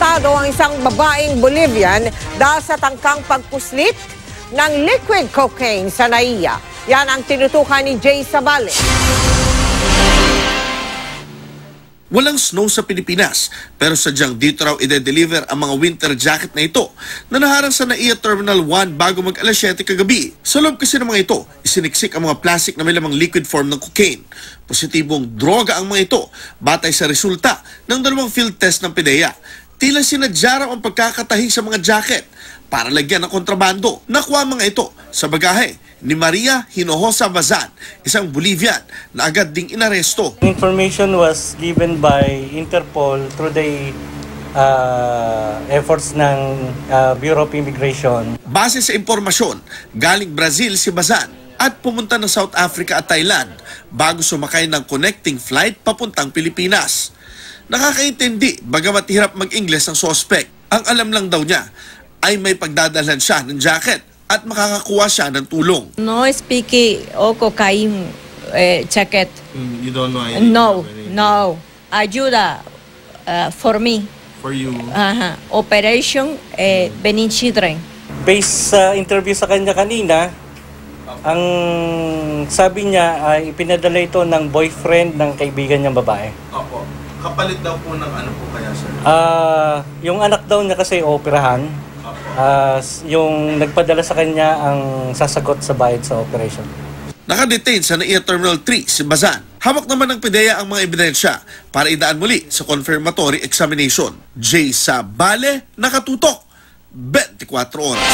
arestado ang isang babaeng Bolivian dahil sa tangkang pagpuslit ng liquid cocaine sa NAIA. Yan ang tinutukan ni Jay Sabale. Walang snow sa Pilipinas, pero sadyang dito raw ide-deliver ang mga winter jacket na ito na naharang sa NAIA Terminal 1 bago mag-alas 7 kagabi. Sa loob kasi ng mga ito, isiniksik ang mga plastic na may lamang liquid form ng cocaine. Positibong droga ang mga ito, batay sa resulta ng 2 field test ng PDEA. Tila sinadya raw ang pagkakatahi sa mga jacket para lagyan ng kontrabando. Nakuha mga ito sa bagahe ni Maria Hinojosa Bazan, isang Bolivian na agad ding inaresto. Information was given by Interpol through the efforts ng Bureau of Immigration. Base sa impormasyon, galing Brazil si Bazan at pumunta ng South Africa at Thailand bago sumakay ng connecting flight papuntang Pilipinas. Nakakaintindi bagamat hirap mag-Ingles ang suspect. Ang alam lang daw niya ay may pagdadalhan siya ng jacket at makakakuha siya ng tulong. No speak o cocaine jacket. You don't know No. Ayuda for me. For you? Operation Benin Children. Based sa interview sa kanya kanina, ang sabi niya ay ipinadala ito ng boyfriend ng kaibigan niyang babae. Opo. Kapalit daw po ng ano po kaya, sir? Yung anak daw niya kasi operahan. Yung nagpadala sa kanya ang sasagot sa bayad sa operation. Nakadetain sa NAIA Terminal 3 si Bazan. Hawak naman ng PDEA ang mga ebidensya para idaan muli sa confirmatory examination. Jay Sabale, nakatutok, 24 oras.